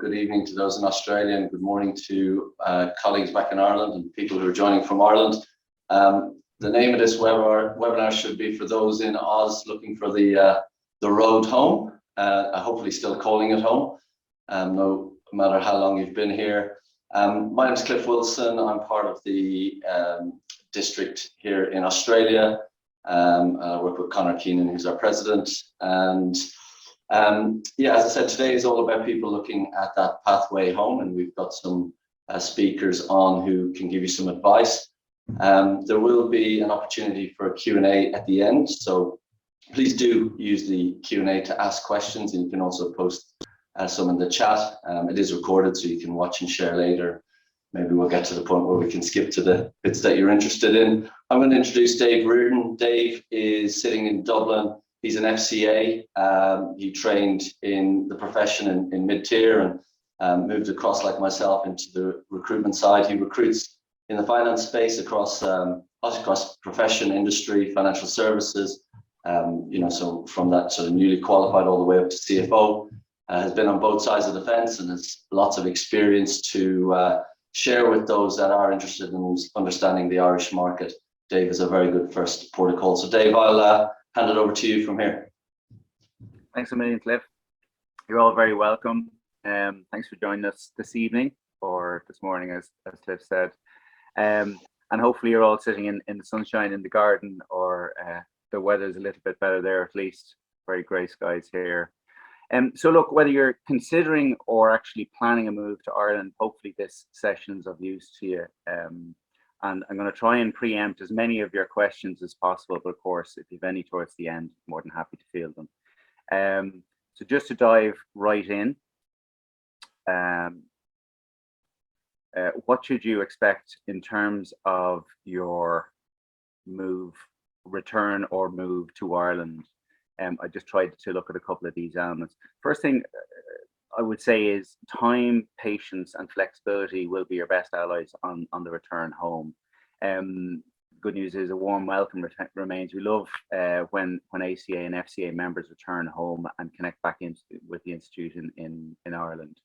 good evening to those in Australia, and good morning to colleagues back in Ireland and people who are joining from Ireland. The name of this webinar should be for those in Oz looking for the road home, hopefully still calling it home, no matter how long you've been here. My name is Cliff Wilson. I'm part of the district here in Australia. I work with Conor Keenan, who's our president. And yeah, as I said, today is all about people looking at that pathway home, and we've got some speakers on who can give you some advice. There will be an opportunity for a Q&A at the end, so please do use the Q&A to ask questions, and you can also post some in the chat. It is recorded, so you can watch and share later. Maybe we'll get to the point where we can skip to the bits that you're interested in. I'm going to introduce Dave Reardon. Dave is sitting in Dublin. He's an FCA. He trained in the profession in mid-tier and moved across, like myself, into the recruitment side. He recruits in the finance space across profession, industry, financial services. So from that sort of newly qualified all the way up to CFO. Has been on both sides of the fence and has lots of experience to share with those that are interested in understanding the Irish market. Dave is a very good first port of call. So Dave, I'll hand it over to you from here. Thanks a million, Cliff. You're all very welcome. Thanks for joining us this evening or this morning, as Cliff said. And hopefully you're all sitting in the sunshine in the garden, or the weather's a little bit better there at least. Very grey skies here. So look, whether you're considering or actually planning a move to Ireland, hopefully this session's of use to you. And I'm going to try and preempt as many of your questions as possible, but of course, if you have any towards the end, I'm more than happy to field them. So just to dive right in, what should you expect in terms of your return or move to Ireland? I just tried to look at a couple of these elements. First thing I would say is time, patience, and flexibility will be your best allies on the return home. Good news is a warm welcome remains. We love when ACA and FCA members return home and connect back with the institute in Ireland.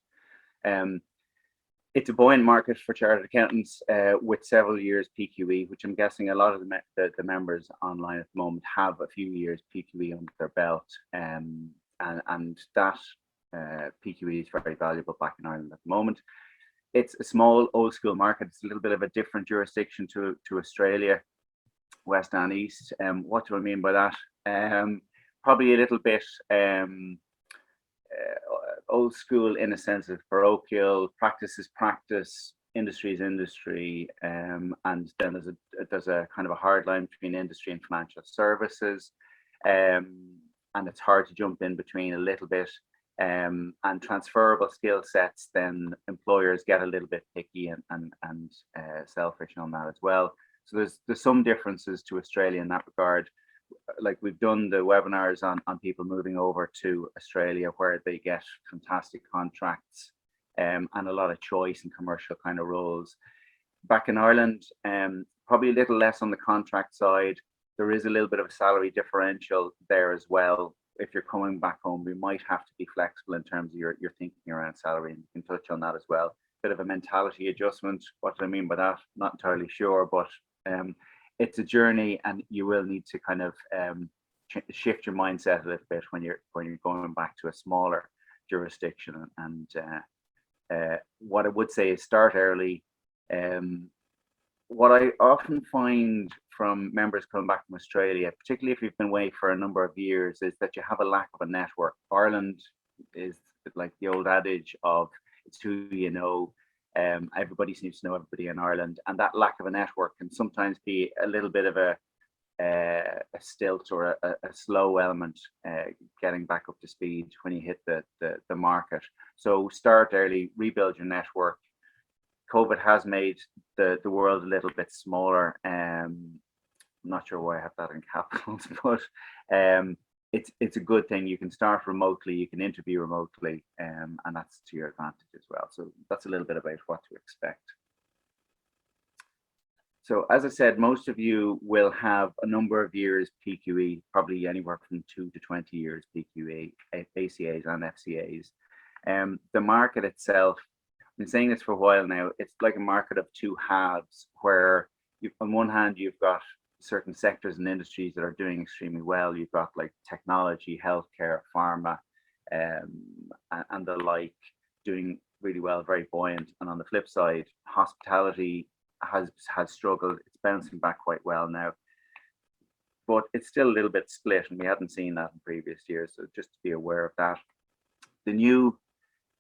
It's a buoyant market for chartered accountants with several years PQE, which I'm guessing a lot of the members online at the moment have a few years PQE under their belt, and that PQE is very valuable back in Ireland at the moment. It's a small old school market. It's a little bit of a different jurisdiction to Australia, west and east. What do I mean by that? Probably a little bit old school in a sense of parochial, practice is practice, industry is industry, and then there's a kind of a hard line between industry and financial services, and it's hard to jump in between a little bit, and transferable skill sets, then employers get a little bit picky and selfish on that as well. So there's some differences to Australia in that regard. Like we've done the webinars on people moving over to Australia, where they get fantastic contracts and a lot of choice and commercial kind of roles. Back in Ireland, probably a little less on the contract side. There is a little bit of a salary differential there as well. If you're coming back home, we might have to be flexible in terms of your thinking around salary, and you can touch on that as well. Bit of a mentality adjustment. What do I mean by that? Not entirely sure, but it's a journey, and you will need to kind of shift your mindset a little bit when you're going back to a smaller jurisdiction. And what I would say is start early. What I often find from members coming back from Australia, particularly if you've been away for a number of years, is that you have a lack of a network. Ireland is like the old adage of it's who you know. Everybody seems to know everybody in Ireland, and that lack of a network can sometimes be a little bit of a stilt or a slow element getting back up to speed when you hit the market. So start early, rebuild your network. COVID has made the world a little bit smaller. I'm not sure why I have that in capitals, but it's a good thing. You can start remotely, you can interview remotely, and that's to your advantage as well. So that's a little bit about what to expect. So as I said, most of you will have a number of years PQE, probably anywhere from 2 to 20 years PQE, ACAs and FCAs. The market itself, I've been saying this for a while now, it's like a market of two halves, where on one hand, you've got certain sectors and industries that are doing extremely well. You've got like technology, healthcare, pharma, and the like doing really well, very buoyant. And on the flip side, hospitality has struggled. It's bouncing back quite well now, but it's still a little bit split, and we hadn't seen that in previous years. So just to be aware of that. The new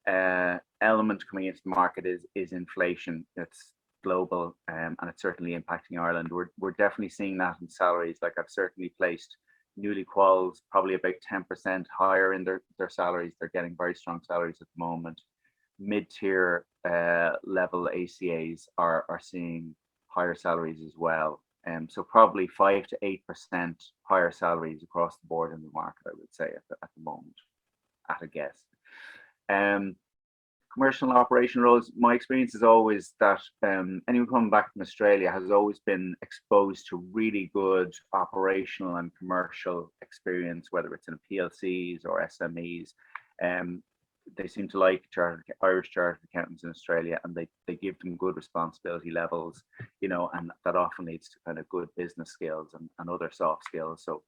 element coming into the market is inflation. It's global, and it's certainly impacting Ireland. We're definitely seeing that in salaries. Like, I've certainly placed newly quals probably about 10% higher in their salaries. They're getting very strong salaries at the moment. Mid-tier level ACAs are seeing higher salaries as well. So probably 5 to 8% higher salaries across the board in the market, I would say, at the moment, at a guess. Commercial and operation roles, my experience is always that anyone coming back from Australia has always been exposed to really good operational and commercial experience, whether it's in PLCs or SMEs. They seem to like Irish chartered accountants in Australia, and they give them good responsibility levels, you know, and that often leads to kind of good business skills and other soft skills. So,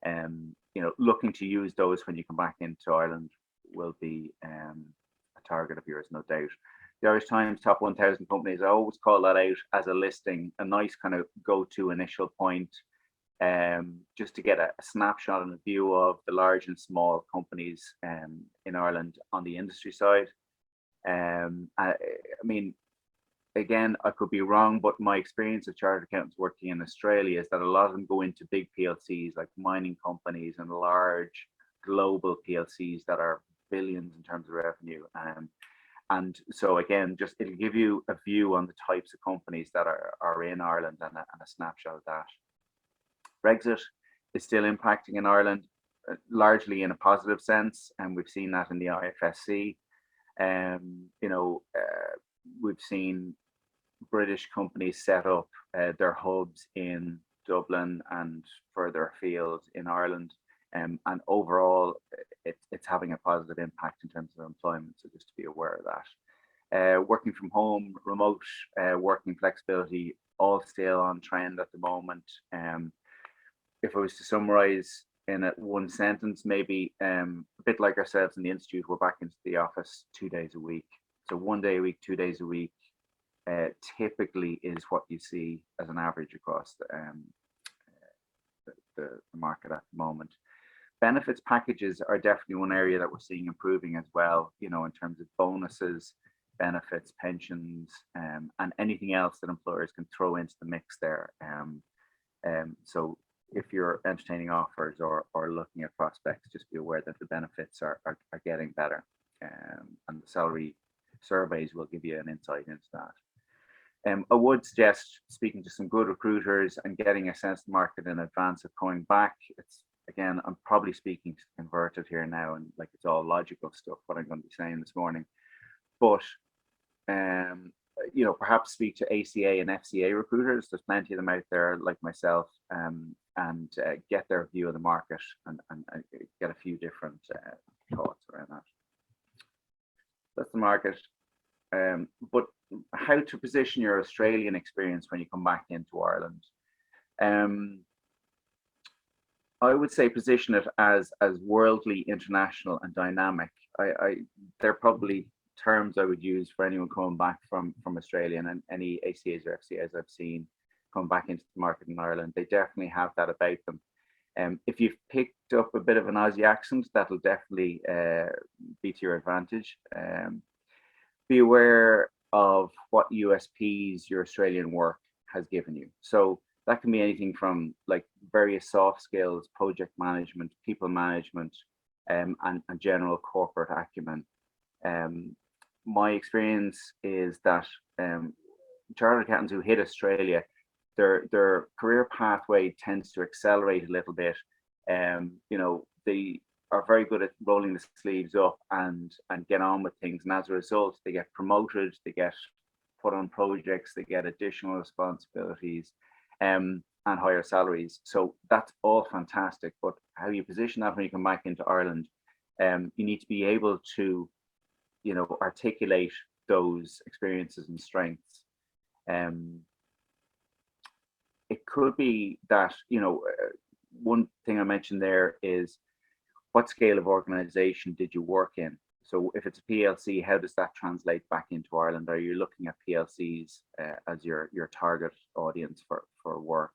you know, looking to use those when you come back into Ireland will be a target of yours, no doubt. The Irish Times top 1,000 companies, I always call that out as a listing, a nice kind of go-to initial point, just to get a snapshot and a view of the large and small companies in Ireland on the industry side. I mean, again, I could be wrong, but my experience of chartered accountants working in Australia is that a lot of them go into big PLCs like mining companies and large global PLCs that are billions in terms of revenue. And so again, just it'll give you a view on the types of companies that are in Ireland and a snapshot of that. Brexit is still impacting in Ireland, largely in a positive sense, and we've seen that in the IFSC. You know, we've seen British companies set up their hubs in Dublin and further afield in Ireland, and overall, it's having a positive impact in terms of employment. So just to be aware of that. Working from home, remote working flexibility, all still on trend at the moment. If I was to summarize in one sentence, maybe a bit like ourselves in the institute, we're back into the office 2 days a week. So 1 day a week, 2 days a week, typically is what you see as an average across the market at the moment. Benefits packages are definitely one area that we're seeing improving as well, you know, in terms of bonuses, benefits, pensions, and anything else that employers can throw into the mix there. So if you're entertaining offers or looking at prospects, just be aware that the benefits are getting better, and the salary surveys will give you an insight into that. I would suggest speaking to some good recruiters and getting a sense of the market in advance of coming back. It's, again, I'm probably speaking to converted here now, and like it's all logical stuff what I'm going to be saying this morning, but you know, perhaps speak to ACA and FCA recruiters. There's plenty of them out there like myself, and get their view of the market and get a few different thoughts around that. That's the market. But how to position your Australian experience when you come back into Ireland? I would say position it as worldly, international, and dynamic. They're probably terms I would use for anyone coming back from Australia, and any ACAs or FCAs I've seen come back into the market in Ireland. They definitely have that about them. If you've picked up a bit of an Aussie accent, that'll definitely be to your advantage. Be aware of what USPs your Australian work has given you. So that can be anything from like various soft skills, project management, people management, and general corporate acumen. My experience is that chartered accountants who hit Australia, their career pathway tends to accelerate a little bit. You know, they are very good at rolling the sleeves up and get on with things, and as a result, they get promoted, they get put on projects, they get additional responsibilities, and higher salaries. So that's all fantastic, but how you position that when you come back into Ireland, you need to be able to articulate those experiences and strengths. It could be that, one thing I mentioned there is, what scale of organization did you work in? So if it's a PLC, how does that translate back into Ireland? Are you looking at PLCs as your target audience for work,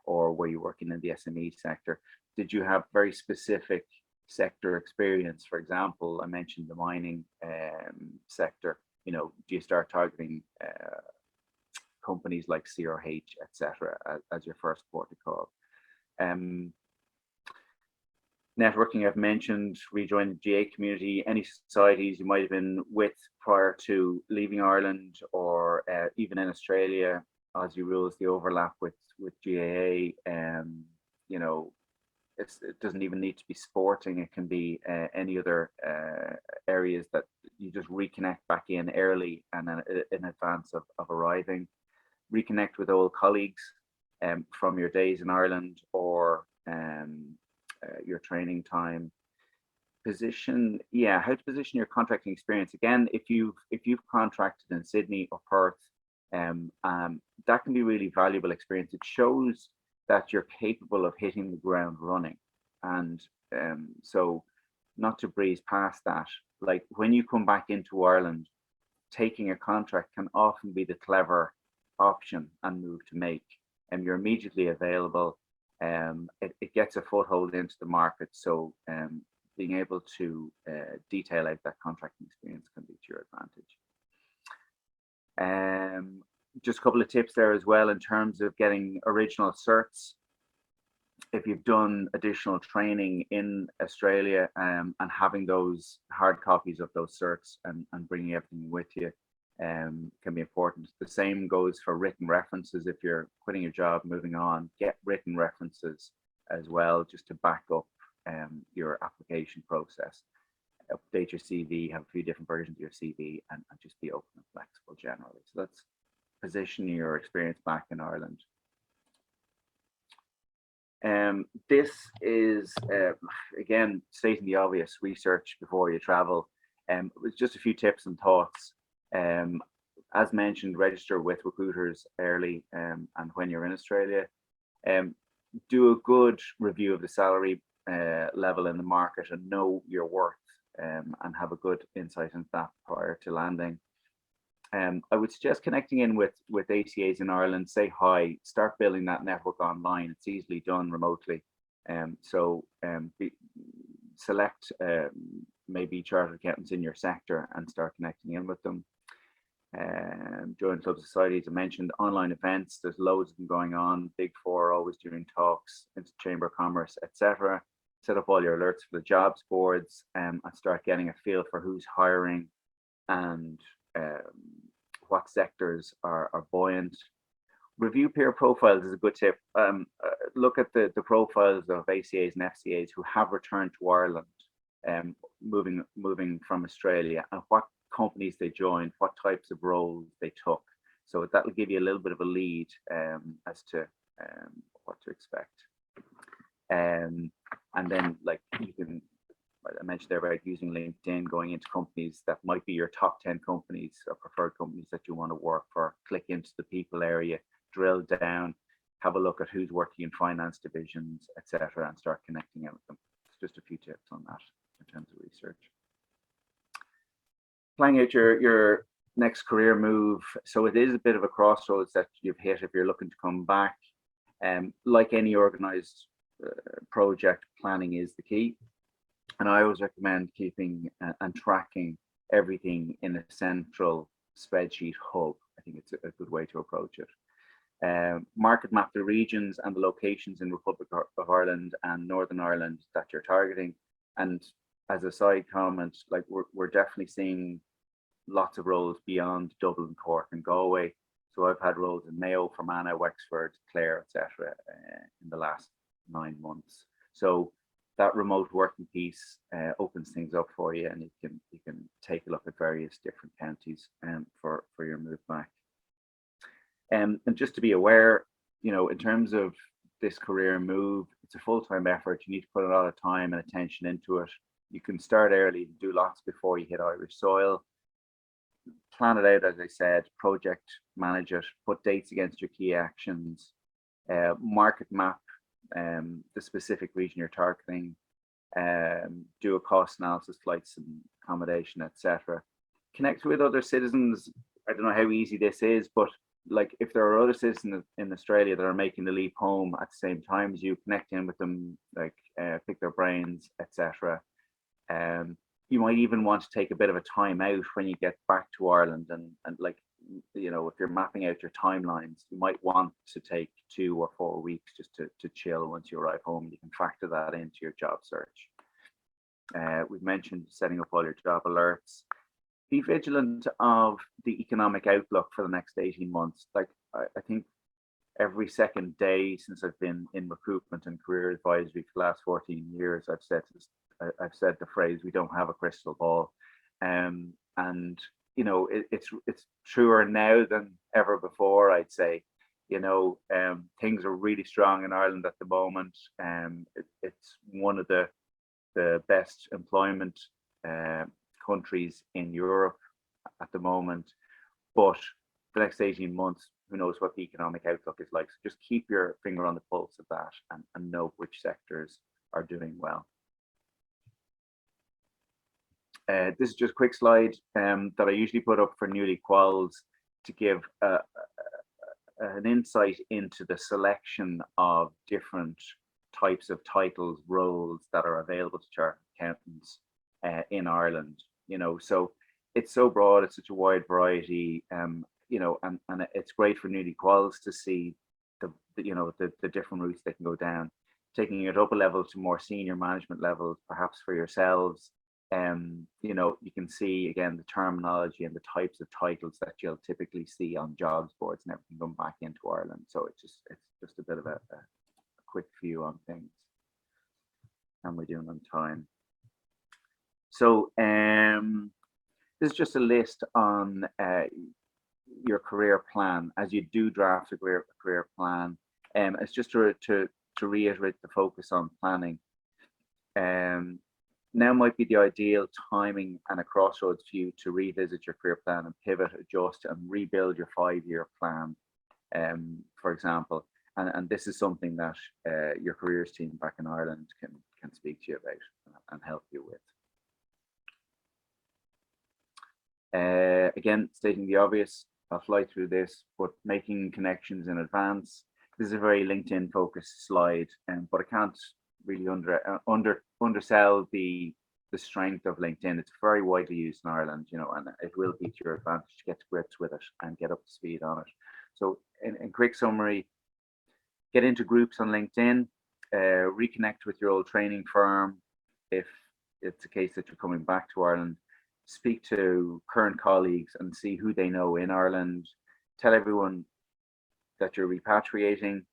or were you working in the SME sector? Did you have very specific sector experience? For example, I mentioned the mining sector. Do you start targeting companies like CRH, etc., as your first port of call? Networking, I've mentioned, rejoin the GA community, any societies you might have been with prior to leaving Ireland, or even in Australia, Aussie rules, the overlap with GAA. It doesn't even need to be sporting. It can be any other areas that you just reconnect back in early and in advance of arriving. Reconnect with old colleagues from your days in Ireland, or your training time. How to position your contracting experience. Again, if you've contracted in Sydney or Perth, that can be really valuable experience. It shows that you're capable of hitting the ground running. And so not to breeze past that, like when you come back into Ireland, taking a contract can often be the clever option and move to make, and you're immediately available. It gets a foothold into the market, so being able to detail out that contracting experience can be to your advantage. Just a couple of tips there as well in terms of getting original certs. If you've done additional training in Australia, and having those hard copies of those certs and bringing everything with you can be important. The same goes for written references. If you're quitting your job, moving on, get written references as well, just to back up your application process. Update your CV, have a few different versions of your CV, and just be open and flexible generally. So that's positioning your experience back in Ireland. This is, again, stating the obvious, research before you travel. With just a few tips and thoughts. As mentioned, register with recruiters early, and when you're in Australia. Do a good review of the salary level in the market and know your worth, and have a good insight into that prior to landing. I would suggest connecting in with ACAs in Ireland. Say hi, start building that network online. It's easily done remotely. Select maybe chartered accountants in your sector and start connecting in with them. Join club societies. I mentioned online events. There's loads of them going on. Big Four always doing talks, into Chamber of Commerce, etc. Set up all your alerts for the jobs boards, and start getting a feel for who's hiring and what sectors are buoyant. Review peer profiles is a good tip. Look at the profiles of ACAs and FCAs who have returned to Ireland, moving from Australia, and what companies they joined, what types of roles they took. So that'll give you a little bit of a lead as to what to expect. And then, like, you can, I mentioned there about using LinkedIn, going into companies that might be your top 10 companies or preferred companies that you want to work for. Click into the people area, drill down, have a look at who's working in finance divisions, etc., and start connecting out with them. It's just a few tips on that in terms of research. Planning out your next career move. So it is a bit of a crossroads that you've hit if you're looking to come back. Like any organized project, planning is the key. And I always recommend keeping and tracking everything in a central spreadsheet hub. I think it's a good way to approach it. Market map the regions and the locations in Republic of Ireland and Northern Ireland that you're targeting. And as a side comment, like we're definitely seeing lots of roles beyond Dublin, Cork, and Galway. So I've had roles in Mayo, Fermanagh, Wexford, Clare, etc. In the last 9 months. So that remote working piece opens things up for you, and you can take a look at various different counties for your move back. And just to be aware, in terms of this career move, it's a full-time effort. You need to put a lot of time and attention into it. You can start early and do lots before you hit Irish soil. plan it out, as I said, project manage it, put dates against your key actions, market map the specific region you're targeting, do a cost analysis, flights and accommodation, etc. Connect with other citizens. I don't know how easy this is, but like if there are other citizens in Australia that are making the leap home at the same time as you, connect in with them, like pick their brains, etc. You might even want to take a bit of a time out when you get back to Ireland, and like, you know, if you're mapping out your timelines, you might want to take 2 or 4 weeks just to chill once you arrive home. You can factor that into your job search. We've mentioned setting up all your job alerts. Be vigilant of the economic outlook for the next 18 months. Like I think every second day since I've been in recruitment and career advisory for the last 14 years, I've said the phrase, "We don't have a crystal ball," and you know, it's truer now than ever before, I'd say. You know, things are really strong in Ireland at the moment. It's one of the best employment countries in Europe at the moment. But the next 18 months, who knows what the economic outlook is like. So just keep your finger on the pulse of that and know which sectors are doing well. This is just a quick slide that I usually put up for newly quals to give an insight into the selection of different types of titles, roles that are available to chartered accountants in Ireland. You know, so it's so broad, it's such a wide variety, you know, and it's great for newly quals to see the different routes they can go down, taking it up a level to more senior management levels, perhaps for yourselves. You know, you can see again the terminology and the types of titles that you'll typically see on jobs boards and everything going back into Ireland. So it's just a bit of a quick view on things. And we're doing on time. So this is just a list on your career plan as you do draft a career plan. It's just to reiterate the focus on planning. Now might be the ideal timing and a crossroads for you to revisit your career plan and pivot, adjust, and rebuild your 5-year plan, for example. And this is something that your careers team back in Ireland can speak to you about and help you with. Again, stating the obvious, I'll fly through this, but making connections in advance. This is a very LinkedIn focused slide, but I can't really undersell the strength of LinkedIn. It's very widely used in Ireland, you know, and it will be to your advantage to get to grips with it and get up to speed on it. So in quick summary, get into groups on LinkedIn, reconnect with your old training firm if it's a case that you're coming back to Ireland, speak to current colleagues and see who they know in Ireland, tell everyone that you're repatriating,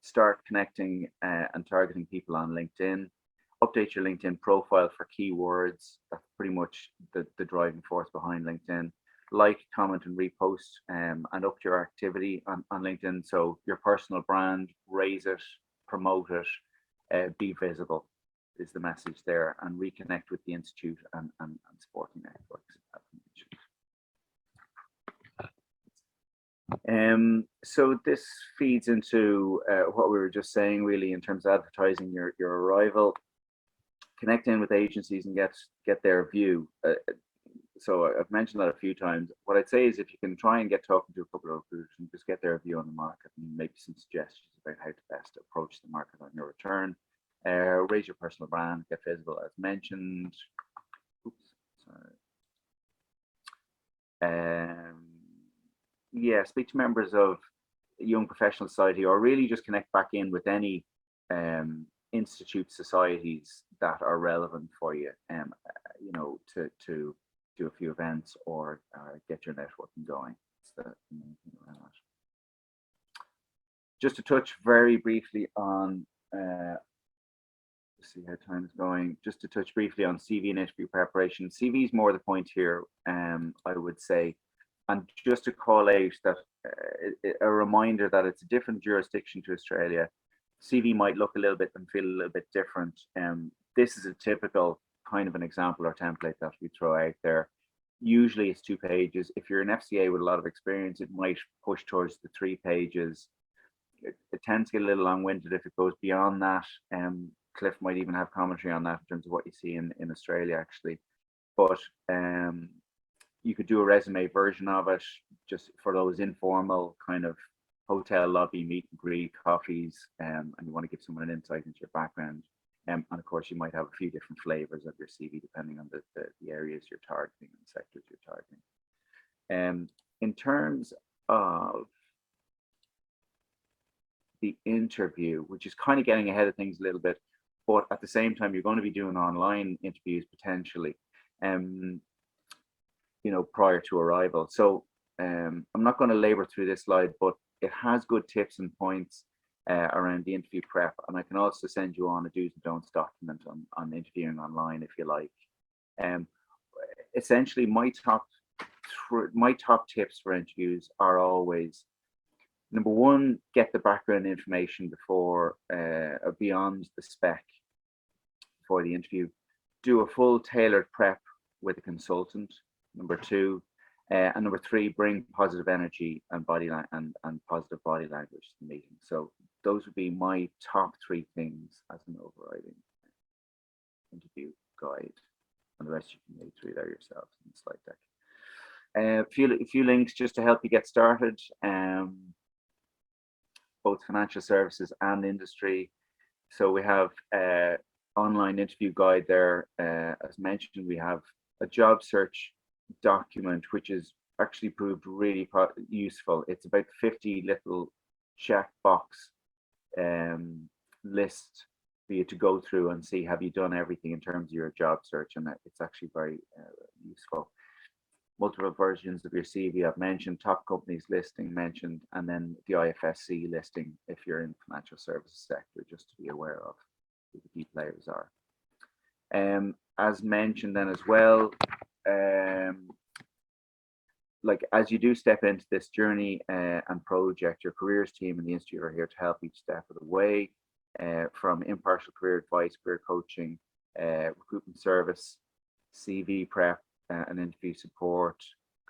start connecting and targeting people on LinkedIn, update your LinkedIn profile for keywords. That's pretty much the driving force behind LinkedIn. Like, comment and repost and up your activity on LinkedIn. So your personal brand, raise it, promote it, be visible is the message there, and reconnect with the institute and supporting networks. So this feeds into what we were just saying, really, in terms of advertising your arrival. Connect in with agencies and get their view. So I've mentioned that a few times. What I'd say is if you can try and get talking to a couple of recruiters and just get their view on the market and maybe some suggestions about how to best approach the market on your return. Raise your personal brand, get visible as mentioned. Oops, sorry. Yeah, speak to members of Young Professional Society, or really just connect back in with any institute societies that are relevant for you. You know, to do a few events or get your networking going. It's the main thing around that. Just to touch very briefly on, let's see how time is going. Just to touch briefly on CV and interview preparation. CV is more the point here, I would say. And just to call out that a reminder that it's a different jurisdiction to Australia. CV might look a little bit and feel a little bit different. This is a typical kind of an example or template that we throw out there. usually it's 2 pages. If you're an FCA with a lot of experience, it might push towards the 3 pages. It tends to get a little long-winded if it goes beyond that. Cliff might even have commentary on that in terms of what you see in Australia, actually. But you could do a resume version of it just for those informal kind of hotel lobby meet and greet coffees, and you want to give someone an insight into your background. And of course, you might have a few different flavors of your CV depending on the areas you're targeting and the sectors you're targeting. In terms of the interview, which is kind of getting ahead of things a little bit, but at the same time, you're going to be doing online interviews potentially, prior to arrival. So I'm not going to labor through this slide, but it has good tips and points around the interview prep, and I can also send you on a do's and don'ts document on interviewing online if you like. Essentially, my top tips for interviews are always: number one, get the background information before beyond the spec for the interview. Do a full tailored prep with a consultant. Number two, and number three, bring positive energy and and positive body language to the meeting. So those would be my top 3 things as an overriding interview guide, and the rest you can read through there yourselves in the slide deck. A few links just to help you get started. Both financial services and industry. So we have online interview guide there. As mentioned, we have a job search document, which is actually proved really useful. It's about 50 little checkbox list for you to go through and see, have you done everything in terms of your job search, and it's actually very useful. Multiple versions of your CV I've mentioned, top companies listing mentioned, and then the IFSC listing if you're in the financial services sector, just to be aware of who the key players are. As mentioned then as well, like as you do step into this journey and project, your careers team and the institute are here to help each step of the way, from impartial career advice, career coaching, recruitment service, CV prep, and interview support,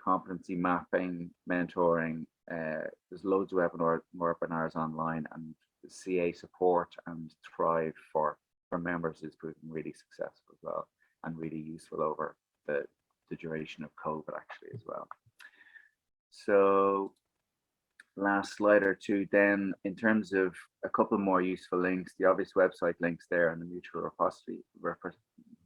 competency mapping, mentoring. There's loads of webinars online, and the CA support and Thrive for members is proving really successful as well, and really useful over the duration of COVID actually as well. So last slide or two then, in terms of a couple more useful links, the obvious website links there, and the mutual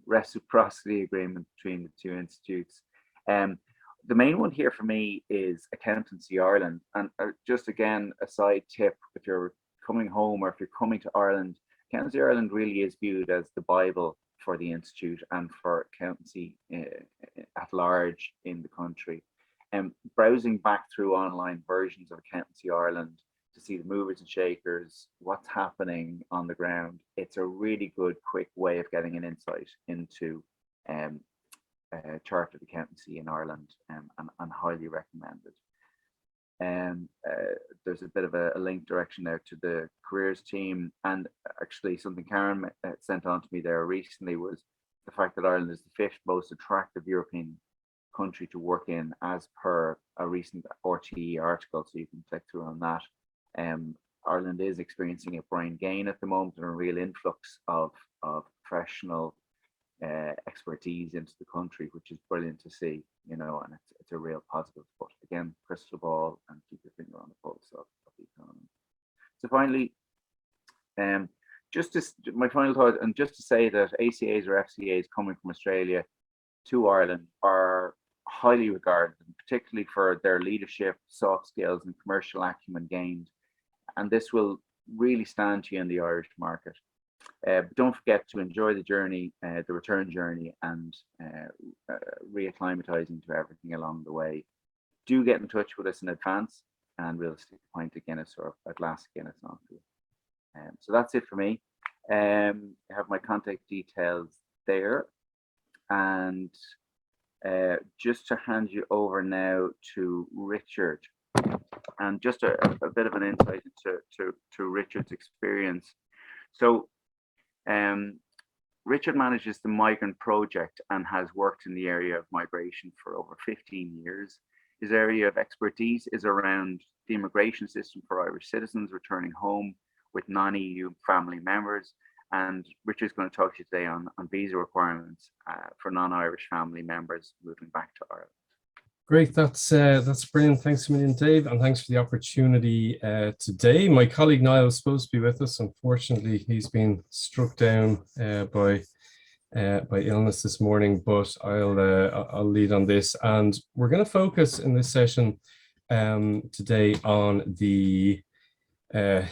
reciprocity agreement between the 2 institutes. The main one here for me is Accountancy Ireland, and just again a side tip, if you're coming home or if you're coming to Ireland, Accountancy Ireland really is viewed as the Bible for the institute and for accountancy at large in the country. Browsing back through online versions of Accountancy Ireland to see the movers and shakers, what's happening on the ground, it's a really good, quick way of getting an insight into chartered accountancy in Ireland, and highly recommended. There's a bit of a link direction there to the careers team, and actually something Karen sent on to me there recently was the fact that Ireland is the 5th most attractive European country to work in, as per a recent RTE article, so you can click through on that. Ireland is experiencing a brain gain at the moment, and a real influx of professional expertise into the country, which is brilliant to see, and it's a real positive. But again, crystal ball and keep your finger on the pulse of the economy. So finally, my final thought, and just to say that ACAs or FCAs coming from Australia to Ireland are highly regarded, particularly for their leadership, soft skills, and commercial acumen gained. And this will really stand to you in the Irish market. But don't forget to enjoy the journey, the return journey, and reacclimatizing to everything along the way. Do get in touch with us in advance, and we'll stick a pint of Guinness or a glass of Guinness on to you. So that's it for me. I have my contact details there, and just to hand you over now to Richard, and just a bit of an insight into Richard's experience. So Richard manages the Migrant Project and has worked in the area of migration for over 15 years. His area of expertise is around the immigration system for Irish citizens returning home with non-EU family members. And Richard's going to talk to you today on visa requirements for non-Irish family members moving back to Ireland. Great, that's brilliant. Thanks a million, Dave, and thanks for the opportunity today. My colleague Niall is supposed to be with us. Unfortunately, he's been struck down by illness this morning, but I'll lead on this, and we're going to focus in this session today on the.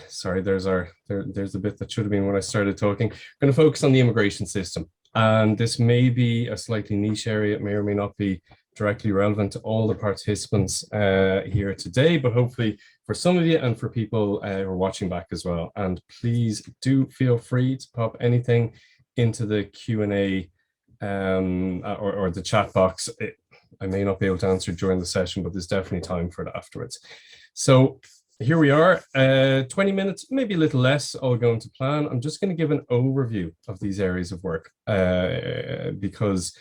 Sorry, there's the bit that should have been when I started talking. We're going to focus on the immigration system, and this may be a slightly niche area. It may or may not be directly relevant to all the participants here today, but hopefully for some of you and for people who are watching back as well. And please do feel free to pop anything into the Q&A or the chat box. I may not be able to answer during the session, but there's definitely time for it afterwards. So here we are, 20 minutes, maybe a little less, all going to plan. I'm just going to give an overview of these areas of work because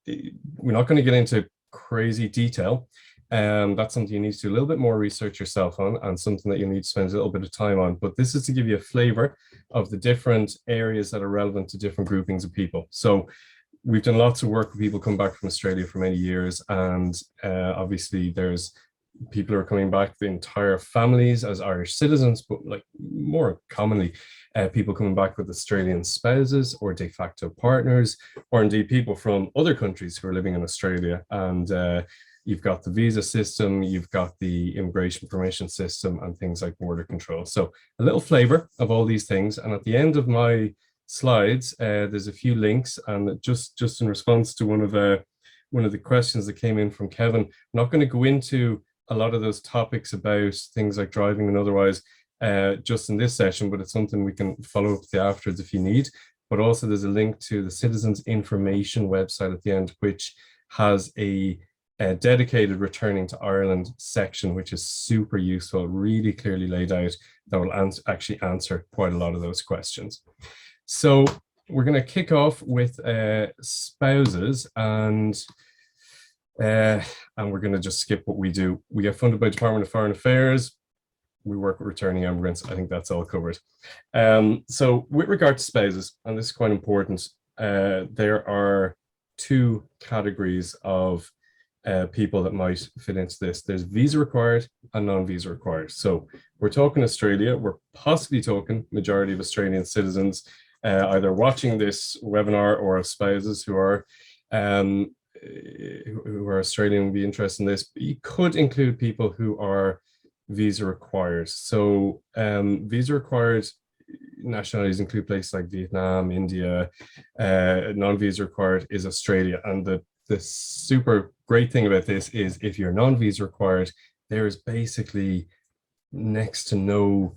we're not going to get into crazy detail. That's something you need to do a little bit more research yourself on, and something that you need to spend a little bit of time on. But this is to give you a flavor of the different areas that are relevant to different groupings of people. So we've done lots of work with people coming back from Australia for many years, and obviously there's people who are coming back, the entire families as Irish citizens, but like more commonly, people coming back with Australian spouses or de facto partners, or indeed people from other countries who are living in Australia. And you've got the visa system, you've got the immigration permission system, and things like border control. So a little flavor of all these things. And at the end of my slides, there's a few links, and just in response to one of the questions that came in from Kevin, I'm not going to go into a lot of those topics about things like driving and otherwise just in this session, but it's something we can follow up with afterwards if you need. But also there's a link to the Citizens Information website at the end, which has a dedicated returning to Ireland section, which is super useful, really clearly laid out, that will actually answer quite a lot of those questions. So we're going to kick off with spouses, and we're going to just skip what we do. We get funded by Department of Foreign Affairs. We work with returning immigrants. I think that's all covered. So with regard to spouses, and this is quite important, there are two categories of people that might fit into this. There's visa required and non-visa required. So we're talking Australia. We're possibly talking majority of Australian citizens either watching this webinar or spouses who are Australian, would be interested in this. But you could include people who are visa required. So visa required nationalities include places like Vietnam, India. Non-visa required is Australia. And the super great thing about this is if you're non-visa required, there is basically next to no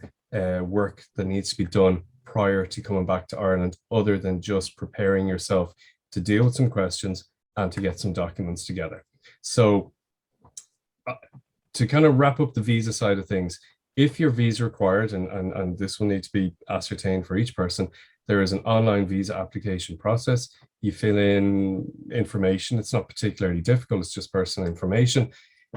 work that needs to be done prior to coming back to Ireland, other than just preparing yourself to deal with some questions and to get some documents together. So to kind of wrap up the visa side of things, if you're visa required, and this will need to be ascertained for each person, there is an online visa application process. You fill in information. It's not particularly difficult. It's just personal information.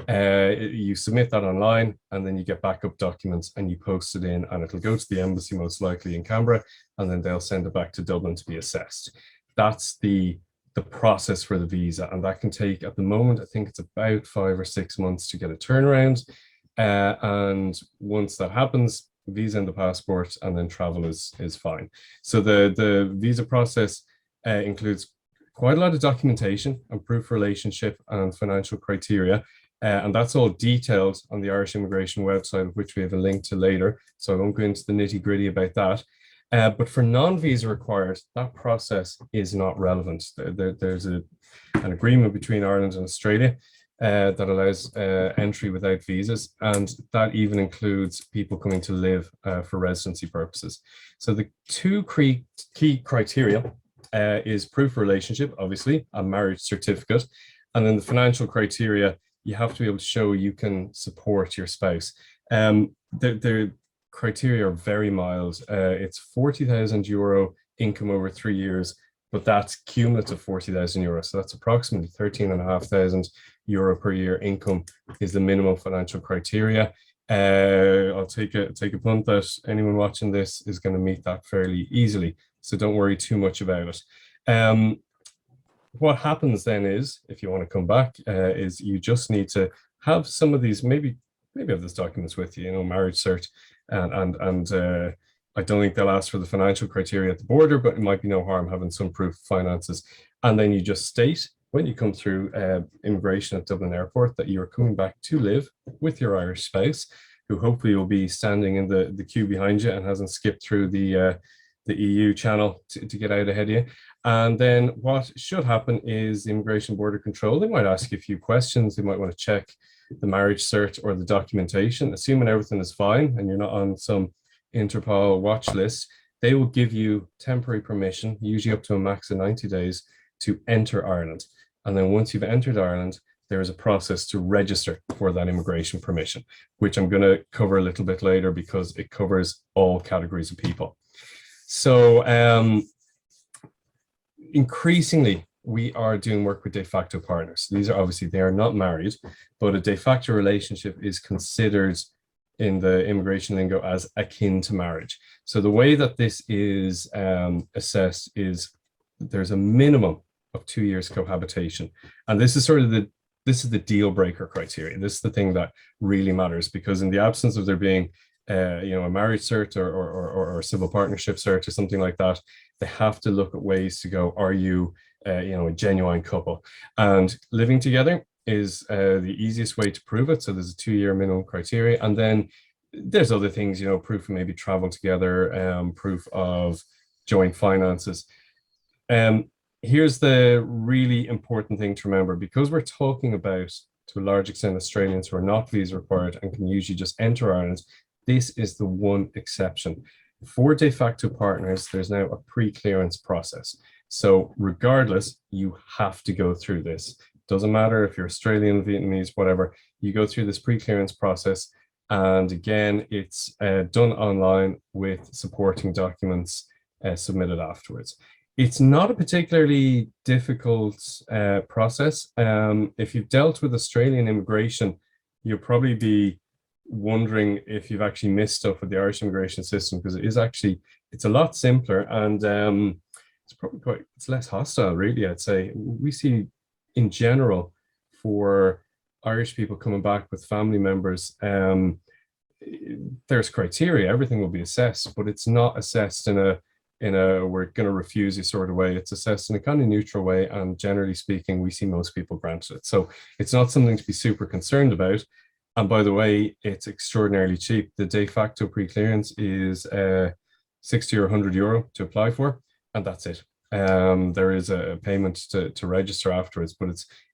You submit that online, and then you get backup documents and you post it in, and it'll go to the embassy most likely in Canberra, and then they'll send it back to Dublin to be assessed. That's the process for the visa, and that can take, at the moment, I think it's about 5 or 6 months to get a turnaround. And once that happens, visa and the passport, and then travel is fine. So the visa process includes quite a lot of documentation and proof of relationship and financial criteria. And that's all detailed on the Irish Immigration website, which we have a link to later. So I won't go into the nitty-gritty about that. But for non-visa required, that process is not relevant. There's an agreement between Ireland and Australia that allows entry without visas, and that even includes people coming to live for residency purposes. So the two key criteria is proof of relationship, obviously, a marriage certificate, and then the financial criteria, you have to be able to show you can support your spouse. The criteria are very mild. It's €40,000 income over 3 years, but that's cumulative 40,000 euros. So that's approximately 13,500 euro per year income is the minimum financial criteria. I'll take a punt that anyone watching this is going to meet that fairly easily. So don't worry too much about it. What happens then is, if you want to come back, is you just need to have some of these, maybe have those documents with you, marriage cert, and I don't think they'll ask for the financial criteria at the border, but it might be no harm having some proof of finances. And then you just state when you come through immigration at Dublin Airport that you're coming back to live with your Irish spouse, who hopefully will be standing in the queue behind you and hasn't skipped through the EU channel to get out ahead of you. And then what should happen is the Immigration Border Control, they might ask you a few questions. They might want to check the marriage cert or the documentation. Assuming everything is fine and you're not on some Interpol watch list, they will give you temporary permission, usually up to a max of 90 days, to enter Ireland. And then once you've entered Ireland, there is a process to register for that immigration permission, which I'm going to cover a little bit later because it covers all categories of people. So increasingly, we are doing work with de facto partners. These are obviously, they are not married, but a de facto relationship is considered in the immigration lingo as akin to marriage. So the way that this is assessed is there's a minimum of 2 years cohabitation. And this is sort of the deal breaker criteria. This is the thing that really matters, because in the absence of there being a marriage cert or a civil partnership cert or something like that, they have to look at ways to go, are you a genuine couple? And living together is the easiest way to prove it. So there's a 2-year minimum criteria. And then there's other things, proof of maybe travel together, proof of joint finances. Here's the really important thing to remember, because we're talking about, to a large extent, Australians who are not visa required and can usually just enter Ireland. This is the one exception. For de facto partners, there's now a pre-clearance process. So regardless, you have to go through this. Doesn't matter if you're Australian, Vietnamese, whatever, you go through this pre-clearance process. And again, it's done online with supporting documents submitted afterwards. It's not a particularly difficult process. If you've dealt with Australian immigration, you'll probably be wondering if you've actually missed stuff with the Irish immigration system, because it's a lot simpler, and it's less hostile, really, I'd say. We see in general for Irish people coming back with family members, there's criteria, everything will be assessed, but it's not assessed in a we're going to refuse you sort of way. It's assessed in a kind of neutral way, and generally speaking, we see most people granted it. So it's not something to be super concerned about. And by the way, it's extraordinarily cheap. The de facto pre-clearance is 60 or 100 euro to apply for, and that's it. There is a payment to register afterwards, but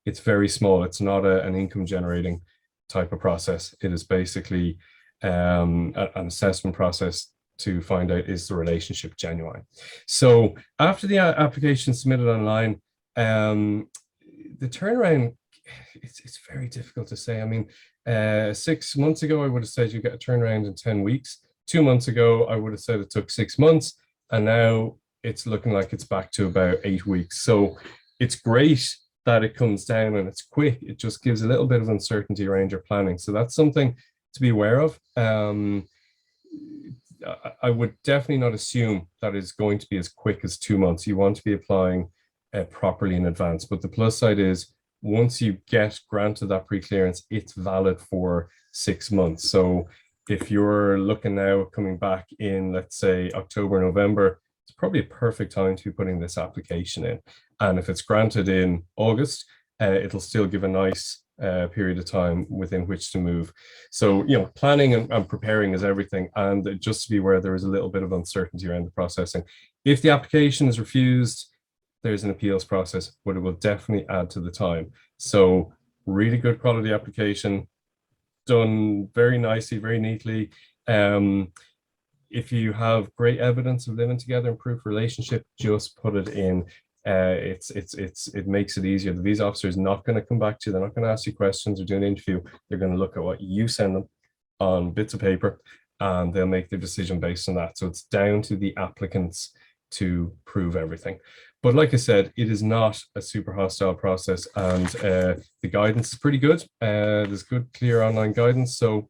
it's very small. It's not an income generating type of process. It is basically an assessment process to find out, is the relationship genuine. So after the application submitted online, the turnaround, it's very difficult to say. I mean, 6 months ago, I would have said you get a turnaround in 10 weeks. 2 months ago, I would have said it took 6 months. And now it's looking like it's back to about 8 weeks. So it's great that it comes down and it's quick. It just gives a little bit of uncertainty around your planning. So that's something to be aware of. I would definitely not assume that it's going to be as quick as 2 months. You want to be applying properly in advance. But the plus side is, once you get granted that pre-clearance, it's valid for 6 months. So if you're looking now coming back in, let's say, October, November, it's probably a perfect time to be putting this application in. And if it's granted in August, it'll still give a nice period of time within which to move. So, planning and preparing is everything. And just to be aware, there is a little bit of uncertainty around the processing. If the application is refused, there's an appeals process, but it will definitely add to the time. So really good quality application, done very nicely, very neatly. If you have great evidence of living together and proof relationship, just put it in. It makes it easier. The visa officer is not going to come back to you. They're not going to ask you questions or do an interview. They're going to look at what you send them on bits of paper, and they'll make their decision based on that. So it's down to the applicant's to prove everything. But like I said, it is not a super hostile process, and the guidance is pretty good. There's good, clear online guidance. So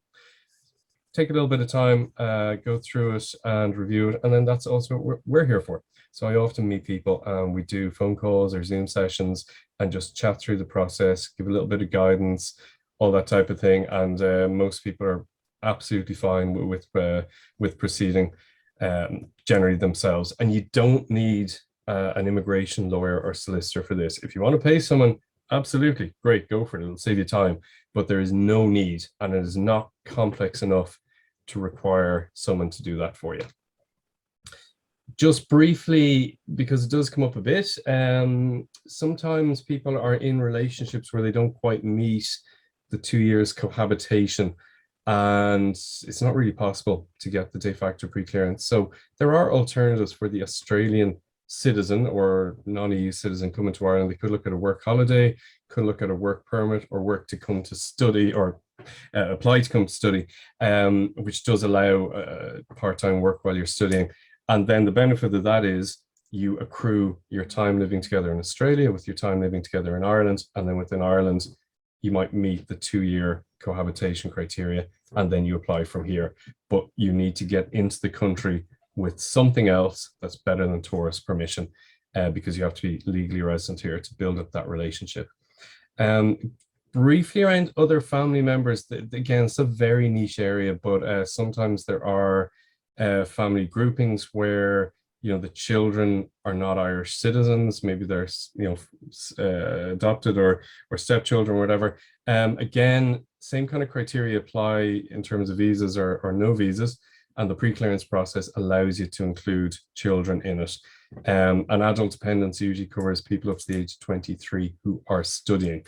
take a little bit of time, go through it and review it. And then that's also what we're here for. So I often meet people and we do phone calls or Zoom sessions and just chat through the process, give a little bit of guidance, all that type of thing. And most people are absolutely fine with proceeding generally themselves. And you don't need an immigration lawyer or solicitor for this. If you want to pay someone, absolutely great, go for it. It'll save you time. But there is no need, and it is not complex enough to require someone to do that for you. Just briefly, because it does come up a bit, sometimes people are in relationships where they don't quite meet the 2 years cohabitation, and it's not really possible to get the de facto pre-clearance. So there are alternatives for the Australian citizen or non-EU citizen coming to Ireland. They could look at a work holiday, could look at a work permit, or work to come to study, or apply to come to study, which does allow part-time work while you're studying. And then the benefit of that is you accrue your time living together in Australia with your time living together in Ireland, and then within Ireland, you might meet the 2-year cohabitation criteria, and then you apply from here. But you need to get into the country with something else that's better than tourist permission, because you have to be legally resident here to build up that relationship. Briefly around other family members, again, it's a very niche area, but sometimes there are family groupings where the children are not Irish citizens. Maybe they're adopted or stepchildren or whatever. Again, same kind of criteria apply in terms of visas or no visas, and the pre-clearance process allows you to include children in it. And adult dependence usually covers people up to the age of 23 who are studying.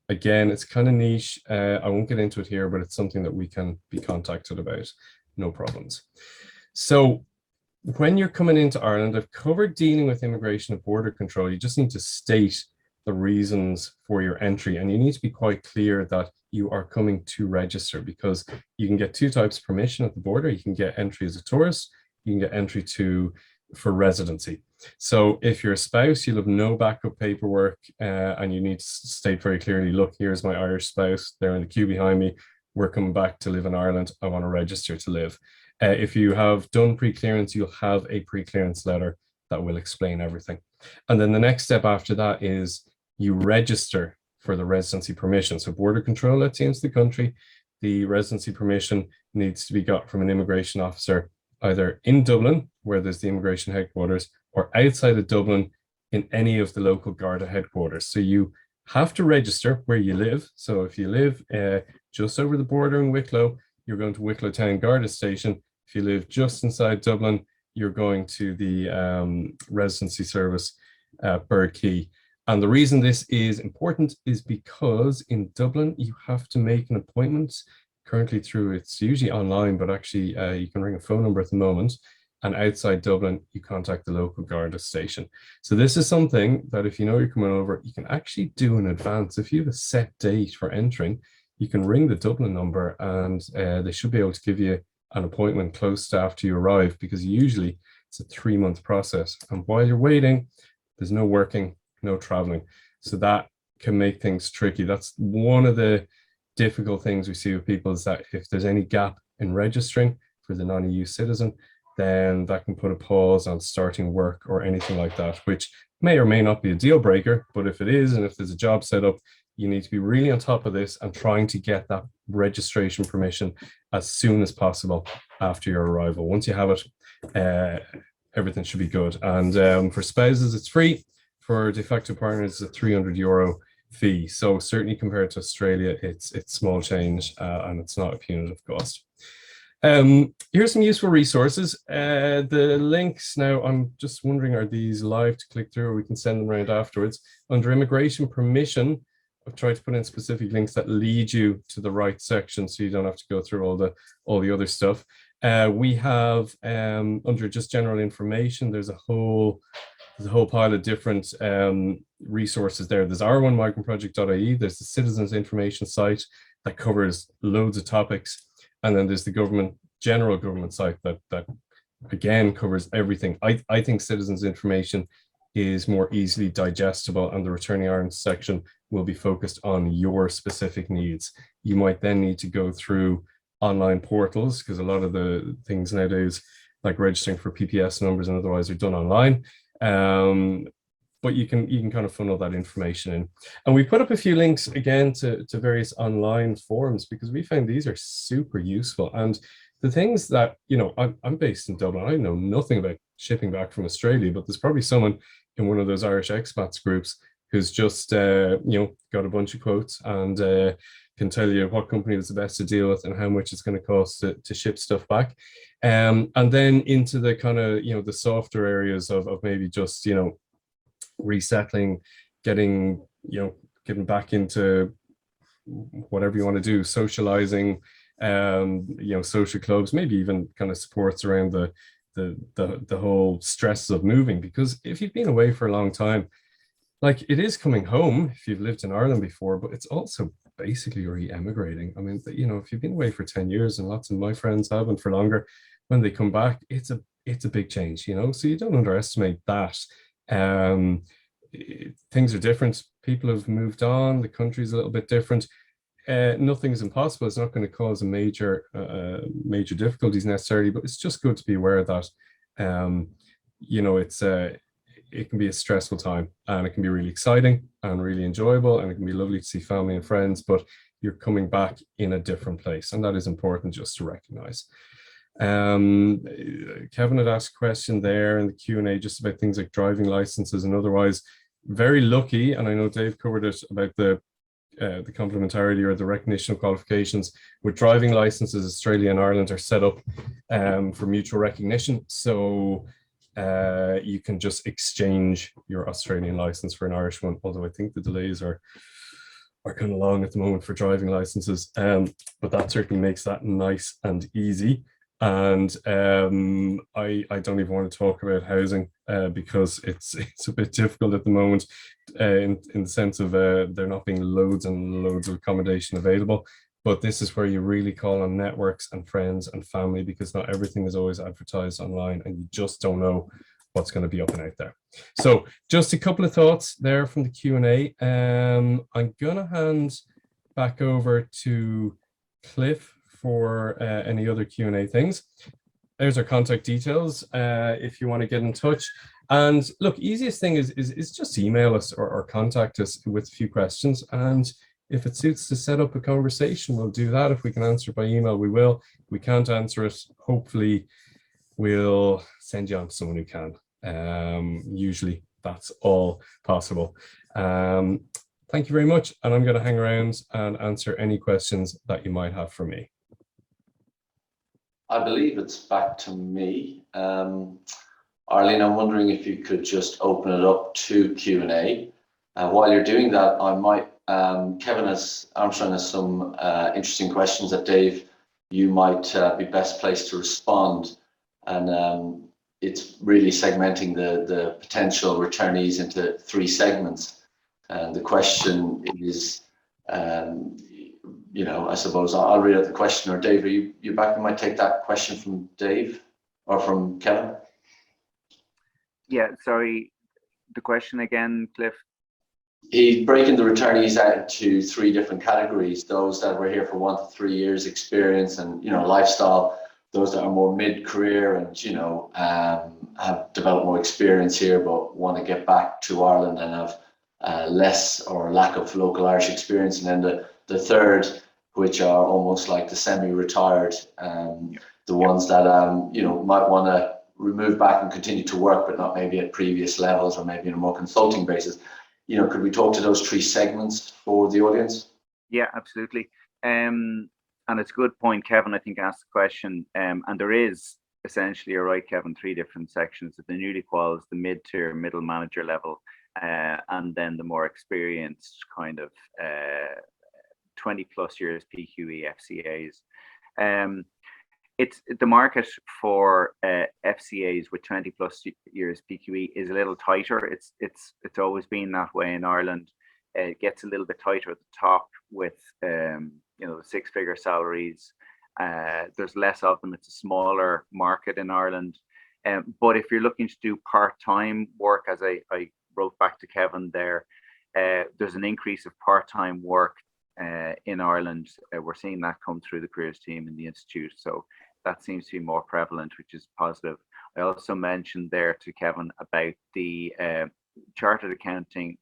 Again, it's kind of niche. I won't get into it here, but it's something that we can be contacted about. No problems. So when you're coming into Ireland, I've covered dealing with immigration and border control. You just need to state the reasons for your entry, and you need to be quite clear that you are coming to register, because you can get 2 types of permission at the border. You can get entry as a tourist, you can get entry for residency. So if you're a spouse, you'll have no backup paperwork, and you need to state very clearly, look, here's my Irish spouse, they're in the queue behind me, we're coming back to live in Ireland, I want to register to live. If you have done pre-clearance, you'll have a pre-clearance letter that will explain everything. And then the next step after that is you register for the residency permission. So border control lets you into the country. The residency permission needs to be got from an immigration officer, either in Dublin, where there's the immigration headquarters, or outside of Dublin in any of the local Garda headquarters. So you have to register where you live. So if you live just over the border in Wicklow, you're going to Wicklow Town Garda Station. If you live just inside Dublin, you're going to the residency service, Bird Key. And the reason this is important is because in Dublin, you have to make an appointment currently through, it's usually online, but actually you can ring a phone number at the moment. And outside Dublin, you contact the local Garda station. So this is something that if you know you're coming over, you can actually do in advance. If you have a set date for entering, you can ring the Dublin number, and they should be able to give you an appointment close to after you arrive, because usually it's a 3-month process. And while you're waiting, there's no working, no traveling. So that can make things tricky. That's one of the difficult things we see with people, is that if there's any gap in registering for the non-EU citizen, then that can put a pause on starting work or anything like that, which may or may not be a deal breaker. But if it is, and if there's a job set up, you need to be really on top of this and trying to get that registration permission as soon as possible after your arrival. Once you have it, everything should be good. And for spouses, it's free. For de facto partners, it's a €300 fee. So certainly compared to Australia, it's small change, and it's not a punitive cost. Here's some useful resources. The links now, I'm just wondering, are these live to click through, or we can send them around afterwards? Under immigration permission, I've tried to put in specific links that lead you to the right section, so you don't have to go through all the other stuff. We have under just general information, there's a whole pile of different resources there. There's r1migrantproject.ie, there's the citizens information site that covers loads of topics, and then there's the general government site that again covers everything. I think citizens information is more easily digestible, and the Returning Ireland section will be focused on your specific needs. You might then need to go through online portals, because a lot of the things nowadays, like registering for PPS numbers and otherwise, are done online. But you can kind of funnel that information in. And we put up a few links again to various online forums, because we found these are super useful. And the things that, I'm based in Dublin, I know nothing about shipping back from Australia, but there's probably someone in one of those Irish expats groups who's just, got a bunch of quotes and can tell you what company was the best to deal with and how much it's going to cost to ship stuff back. And then into the kind of, the softer areas of maybe just, resettling, getting back into whatever you want to do, socializing, social clubs, maybe even kind of supports around the whole stress of moving. Because if you've been away for a long time, like, it is coming home if you've lived in Ireland before, but it's also basically re-emigrating. I mean, if you've been away for 10 years, and lots of my friends have, and for longer, when they come back, it's a big change, so you don't underestimate that. Things are different. People have moved on. The country's a little bit different. Nothing's impossible. It's not going to cause a major difficulties necessarily, but it's just good to be aware that, it can be a stressful time, and it can be really exciting and really enjoyable, and it can be lovely to see family and friends, but you're coming back in a different place, and that is important just to recognize. Kevin had asked a question there in the Q&A just about things like driving licenses and otherwise. Very lucky, and I know Dave covered it, about the complementarity or the recognition of qualifications. With driving licenses, Australia and Ireland are set up for mutual recognition, so you can just exchange your Australian license for an Irish one, although I think the delays are kind of long at the moment for driving licenses, but that certainly makes that nice and easy. And I don't even want to talk about housing because it's a bit difficult at the moment, in the sense of there not being loads and loads of accommodation available. But this is where you really call on networks and friends and family, because not everything is always advertised online, and you just don't know what's going to be up and out there. So just a couple of thoughts there from the Q&A. I'm gonna hand back over to Cliff for any other Q&A things. There's our contact details if you want to get in touch. And look, easiest thing is just email us or contact us with a few questions. And if it suits to set up a conversation, we'll do that. If we can answer it by email, we will. If we can't answer it, hopefully we'll send you on to someone who can. Usually that's all possible. Thank you very much. And I'm going to hang around and answer any questions that you might have for me. I believe it's back to me. Arlene, I'm wondering if you could just open it up to Q&A. While you're doing that, I might, Kevin Armstrong has some interesting questions that Dave, you might be best placed to respond. And it's really segmenting the potential returnees into 3 segments. And the question is, I suppose I'll read out the question, or Dave, are you back? I might take that question from Dave or from Kevin. Yeah, sorry, the question again, Cliff. He's breaking the returnees out into 3 different categories: those that were here for 1 to 3 years experience and lifestyle, those that are more mid-career and have developed more experience here but want to get back to Ireland and have less or lack of local Irish experience, and then the third, which are almost like the semi-retired, the ones that might want to move back and continue to work, but not maybe at previous levels, or maybe on a more consulting basis. Could we talk to those 3 segments for the audience? Yeah, absolutely. And it's a good point, Kevin, I think, asked the question. And there is essentially, you're right, Kevin, 3 different sections: the newly quals, the mid-tier, middle manager level, and then the more experienced kind of 20 plus years PQE FCAs. It's the market for FCAs with 20 plus years PQE is a little tighter. It's always been that way in Ireland. It gets a little bit tighter at the top with the 6-figure salaries. There's less of them. It's a smaller market in Ireland. But if you're looking to do part-time work, as I wrote back to Kevin there, there's an increase of part-time work in Ireland. We're seeing that come through the careers team in the Institute. So that seems to be more prevalent, which is positive. I also mentioned there to Kevin about the chartered accountancy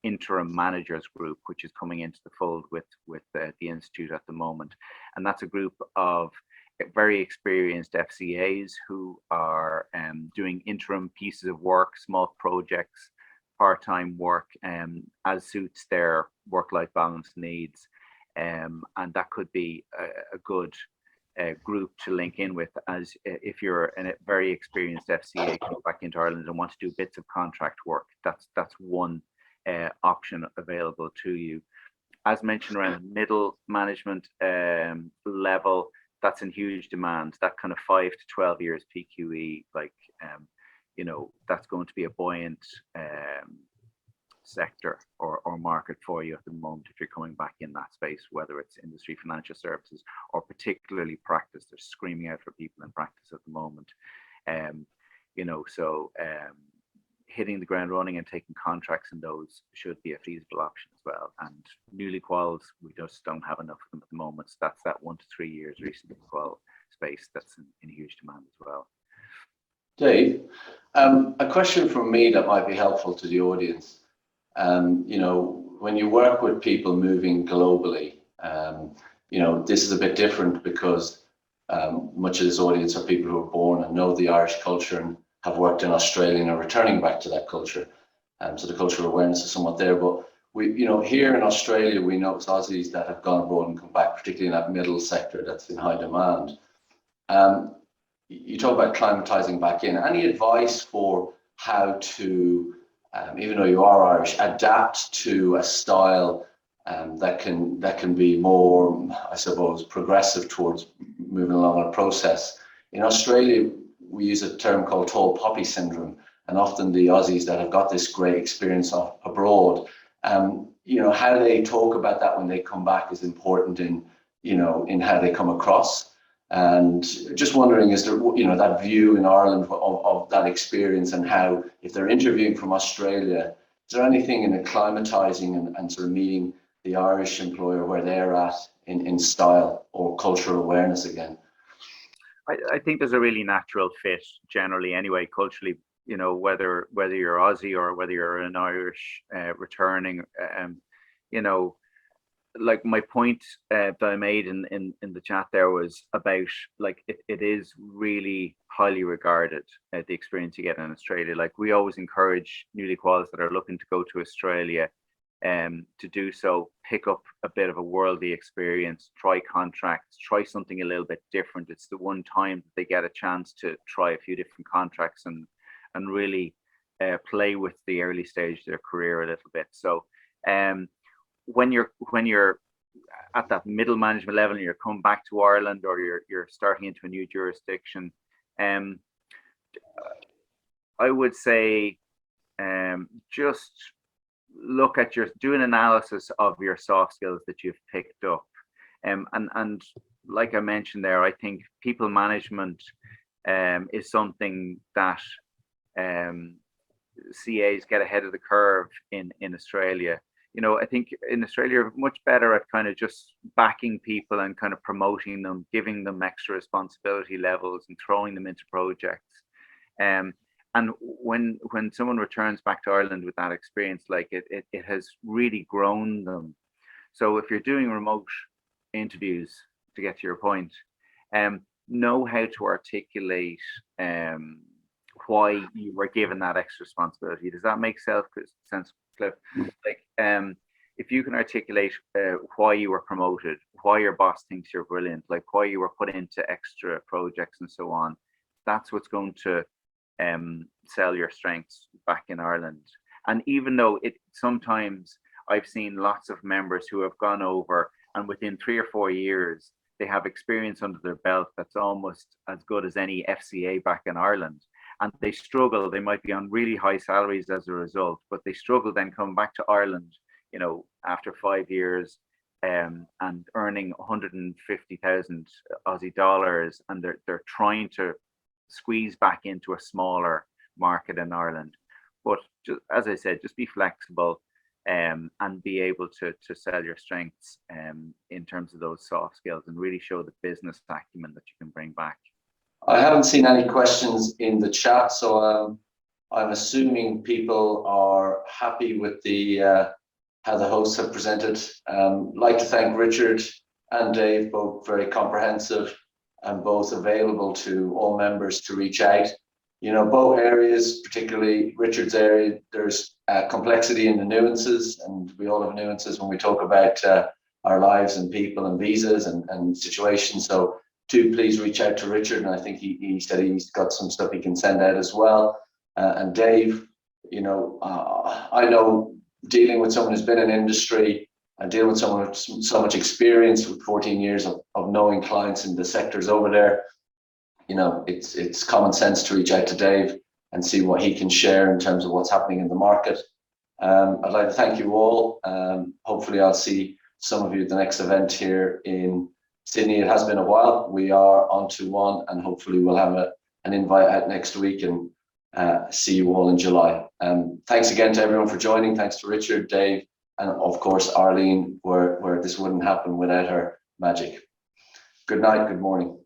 interim managers group, which is coming into the fold with the Institute at the moment. And that's a group of very experienced FCAs who are doing interim pieces of work, small projects, part-time work, as suits their work-life balance needs. And that could be a good group to link in with, as if you're a very experienced FCA come back into Ireland and want to do bits of contract work. That's one option available to you. As mentioned, around the middle management level, that's in huge demand. That kind of 5 to 12 years PQE, like that's going to be a buoyant sector or market for you at the moment if you're coming back in that space, whether it's industry, financial services, or particularly practice. They're screaming out for people in practice at the moment. Hitting the ground running and taking contracts in those should be a feasible option as well. And newly quals, we just don't have enough of them at the moment. So that's that 1 to 3 years recently qual space that's in huge demand as well. Dave, a question from me that might be helpful to the audience. When you work with people moving globally, this is a bit different because much of this audience are people who are born and know the Irish culture and have worked in Australia and are returning back to that culture. So the cultural awareness is somewhat there. But we, here in Australia, we know Aussies that have gone abroad and come back, particularly in that middle sector that's in high demand. You talk about climatizing back in. Any advice for how to, even though you are Irish, adapt to a style that can be more, I suppose, progressive towards moving along a process? In Australia, we use a term called tall poppy syndrome, and often the Aussies that have got this great experience abroad, how they talk about that when they come back is important in how they come across. And just wondering, is there that view in Ireland of that experience, and how, if they're interviewing from Australia, is there anything in acclimatizing and sort of meeting the Irish employer where they're at in style or cultural awareness again? I think there's a really natural fit generally anyway, culturally, whether you're Aussie or whether you're an Irish returning, like my point that I made in the chat there was about, like, it is really highly regarded, the experience you get in Australia. Like, we always encourage newly quals that are looking to go to Australia to do so, pick up a bit of a worldly experience, try contracts, try something a little bit different. It's the one time that they get a chance to try a few different contracts and really play with the early stage of their career a little bit. So when you're at that middle management level and you're coming back to Ireland, or you're starting into a new jurisdiction, I would say just look at do an analysis of your soft skills that you've picked up, and like I mentioned there, I think people management is something that CAs get ahead of the curve in Australia. I think in Australia, you're much better at kind of just backing people and kind of promoting them, giving them extra responsibility levels and throwing them into projects. And when someone returns back to Ireland with that experience, like it has really grown them. So if you're doing remote interviews, to get to your point, know how to articulate why you were given that extra responsibility. Does that make sense, Cliff? Like, if you can articulate why you were promoted, why your boss thinks you're brilliant, like why you were put into extra projects and so on, that's what's going to sell your strengths back in Ireland. And even though sometimes I've seen lots of members who have gone over and within 3 or 4 years, they have experience under their belt that's almost as good as any FCA back in Ireland. And they struggle, they might be on really high salaries as a result, but they struggle then coming back to Ireland, after 5 years and earning 150,000 Aussie dollars, and they're trying to squeeze back into a smaller market in Ireland. But just, as I said, just be flexible and be able to sell your strengths in terms of those soft skills and really show the business acumen that you can bring back. I haven't seen any questions in the chat, so I'm assuming people are happy with the how the hosts have presented. Like to thank Richard and Dave, both very comprehensive and both available to all members to reach out. You know, both areas, particularly Richard's area, there's complexity in the nuances, and we all have nuances when we talk about our lives and people and visas and situations. So do please reach out to Richard, and I think he said he's got some stuff he can send out as well. And Dave, you know, I know dealing with someone who's been in industry and dealing with someone with so much experience with 14 years of knowing clients in the sectors over there, you know, it's common sense to reach out to Dave and see what he can share in terms of what's happening in the market. I'd like to thank you all. Hopefully I'll see some of you at the next event here in Sydney. It has been a while. We are on to one, and hopefully we'll have an invite out next week and see you all in July. Thanks again to everyone for joining. Thanks to Richard, Dave, and of course Arlene, where this wouldn't happen without her magic. Good night, good morning.